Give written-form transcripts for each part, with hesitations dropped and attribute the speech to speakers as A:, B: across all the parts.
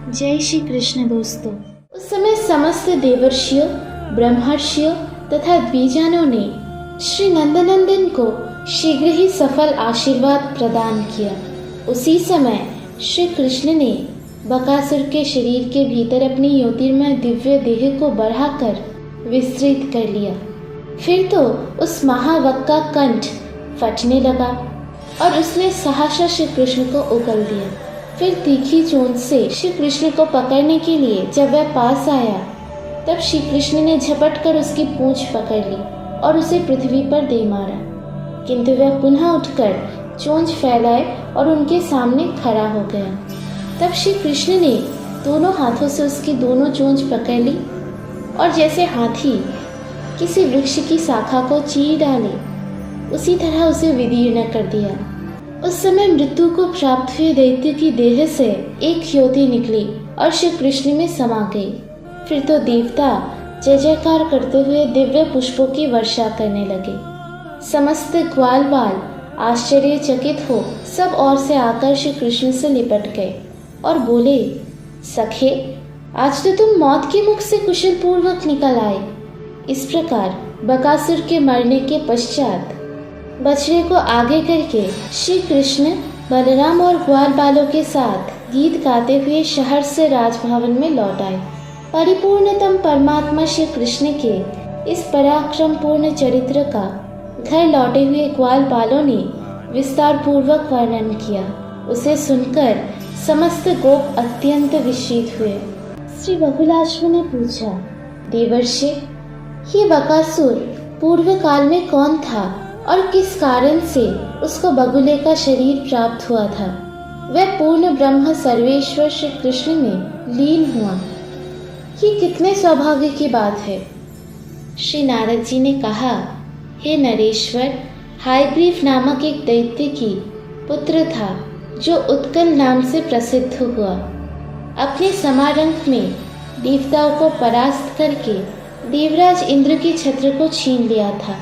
A: जय श्री कृष्ण दोस्तों। उस समय समस्त देवर्षियों, ब्रह्मर्षियों तथा द्विजानों ने श्री नंदनंदन को शीघ्र ही सफल आशीर्वाद प्रदान किया। उसी समय श्री कृष्ण ने बकासुर के शरीर के भीतर अपनी ज्योतिर्मय दिव्य देह को बढ़ाकर विस्तृत कर लिया। फिर तो उस महावक् का कंठ फटने लगा और उसने सहसा श्री कृष्ण को उगल दिया। फिर तीखी चोंच से श्री कृष्ण को पकड़ने के लिए जब वह पास आया, तब श्री कृष्ण ने झपट कर उसकी पूंछ पकड़ ली और उसे पृथ्वी पर दे मारा। किंतु वह पुनः उठकर चोंच फैलाए और उनके सामने खड़ा हो गया। तब श्री कृष्ण ने दोनों हाथों से उसकी दोनों चोंच पकड़ ली और जैसे हाथी किसी वृक्ष की शाखा को चीर डाले, उसी तरह उसे विदीर्ण कर दिया। उस समय मृत्यु को प्राप्त हुए दैत्य की देह से एक ज्योति निकली और श्री कृष्ण में समा गई। फिर तो देवता जय जयकार करते हुए दिव्य पुष्पों की वर्षा करने लगे। समस्त ग्वाल बाल आश्चर्यचकित हो सब ओर से आकर श्री कृष्ण से लिपट गए और बोले, सखे, आज तो तुम मौत के मुख से कुशल पूर्वक निकल आए। इस प्रकार बकासुर के मरने के पश्चात बछड़े को आगे करके श्री कृष्ण बलराम और ग्वाल बालों के साथ गीत गाते हुए शहर से राजभवन में लौट आए। परिपूर्णतम परमात्मा श्री कृष्ण के इस पराक्रम पूर्ण चरित्र का घर लौटे हुए ग्वाल बालों ने विस्तार पूर्वक वर्णन किया। उसे सुनकर समस्त गोप अत्यंत विस्मित हुए। श्री बहुलाश्व ने पूछा, देवर्षि, ये बकासुर पूर्व काल में कौन था और किस कारण से उसको बगुले का शरीर प्राप्त हुआ था? वह पूर्ण ब्रह्म सर्वेश्वर श्री कृष्ण में लीन हुआ। ये कितने सौभाग्य की बात है। श्री नारद जी ने कहा, हे नरेश्वर, हायग्रीव नामक एक दैत्य की पुत्र था जो उत्कल नाम से प्रसिद्ध हुआ। अपने समारंभ में देवताओं को परास्त करके देवराज इंद्र के छत्र को छीन लिया था।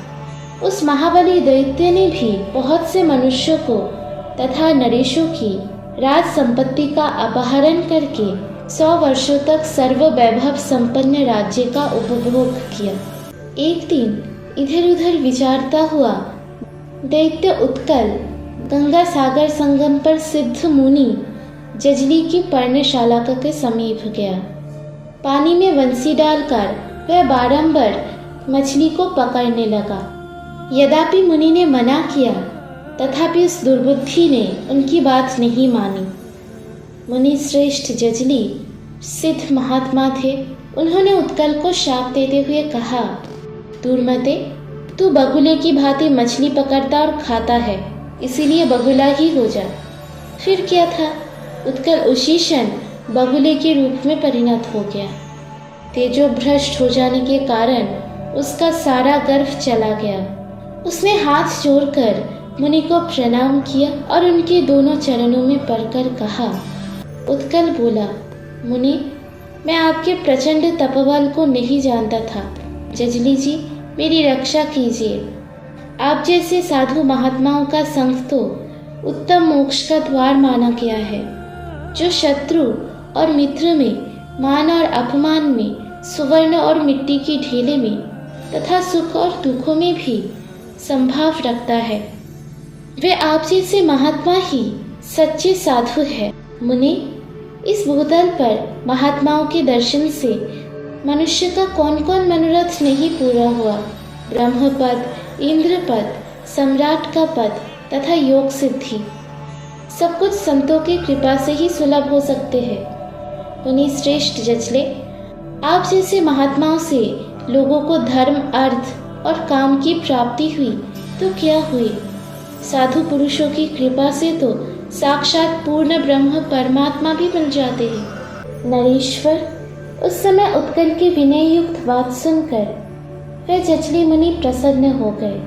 A: उस महाबली दैत्य ने भी बहुत से मनुष्यों को तथा नरेशों की राज संपत्ति का अपहरण करके 100 वर्षों तक सर्व वैभव संपन्न राज्य का उपभोग किया। एक दिन इधर उधर विचारता हुआ दैत्य उत्कल गंगा सागर संगम पर सिद्ध मुनि जजली की पर्णशाला के समीप गया। पानी में वंशी डालकर वह बारंबार मछली को पकड़ने लगा। यद्यपि मुनि ने मना किया, तथापि उस दुर्बुद्धि ने उनकी बात नहीं मानी। मुनि श्रेष्ठ जजली सिद्ध महात्मा थे। उन्होंने उत्कल को शाप देते हुए कहा, दुर्मते, तू बगुले की भांति मछली पकड़ता और खाता है, इसीलिए बगुला ही हो जा। फिर क्या था, उत्कल उसी क्षण बगुले के रूप में परिणत हो गया। तेजो भ्रष्ट हो जाने के कारण उसका सारा गर्व चला गया। उसने हाथ जोड़कर मुनि को प्रणाम किया और उनके दोनों चरणों में पड़कर कहा। उत्कल बोला, मुनि, मैं आपके प्रचंड तपबल को नहीं जानता था। जजली जी, मेरी रक्षा कीजिए। आप जैसे साधु महात्माओं का संग तो उत्तम मोक्ष का द्वार माना गया है। जो शत्रु और मित्र में, मान और अपमान में, सुवर्ण और मिट्टी की ढेले में तथा सुख और दुखों में भी संभाव रखता है, वे आप जैसे महात्मा ही सच्चे साधु है। मुनि, इस भूतल पर महात्माओं के दर्शन से मनुष्य का कौन कौन मनोरथ नहीं पूरा हुआ। ब्रह्मपद, इंद्रपद, सम्राट का पद तथा योग सिद्धि सब कुछ संतों की कृपा से ही सुलभ हो सकते हैं। मुनि श्रेष्ठ जजले, आप जैसे महात्माओं से लोगों को धर्म, अर्थ और काम की प्राप्ति हुई तो क्या हुई, साधु पुरुषों की कृपा से तो साक्षात पूर्ण ब्रह्म परमात्मा भी मिल जाते हैं। नरेश्वर, उस समय उत्कल की विनय युक्त बात सुनकर वह जजली मुनि प्रसन्न हो गए।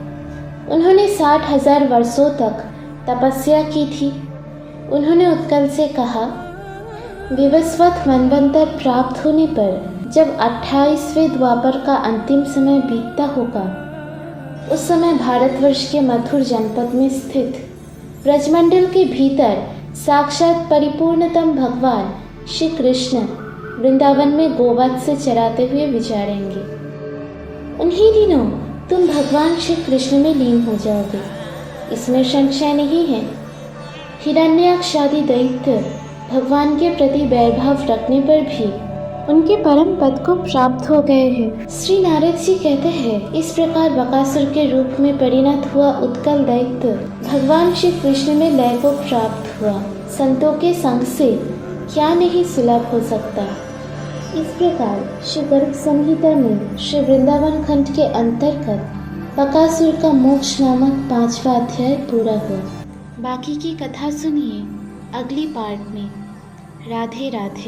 A: उन्होंने 60,000 वर्षों तक तपस्या की थी। उन्होंने उत्कल से कहा, विवस्वत मनवंतर प्राप्त होने पर जब 28वें द्वापर का अंतिम समय बीतता होगा, उस समय भारतवर्ष के मथुर जनपद में स्थित ब्रजमंडल के भीतर साक्षात परिपूर्णतम भगवान श्री कृष्ण वृंदावन में गोवत्स से चराते हुए विचरेंगे। उन्हीं दिनों तुम भगवान श्री कृष्ण में लीन हो जाओगे, इसमें संशय नहीं है। हिरण्याक्ष आदि दैत्य भगवान के प्रति वैरभाव रखने पर भी उनके परम पद को प्राप्त हो गए हैं। श्री नारद जी कहते हैं, इस प्रकार बकासुर के रूप में परिणत हुआ उत्कल दैत्य भगवान श्री कृष्ण में लय को प्राप्त हुआ। संतों के संग से क्या नहीं सुलभ हो सकता। इस प्रकार श्री गर्ग संहिता में श्री वृंदावन खंड के अंतर्गत बकासुर का मोक्ष नामक 5वां अध्याय पूरा हुआ। बाकी की कथा सुनिए अगली पार्ट में। राधे राधे।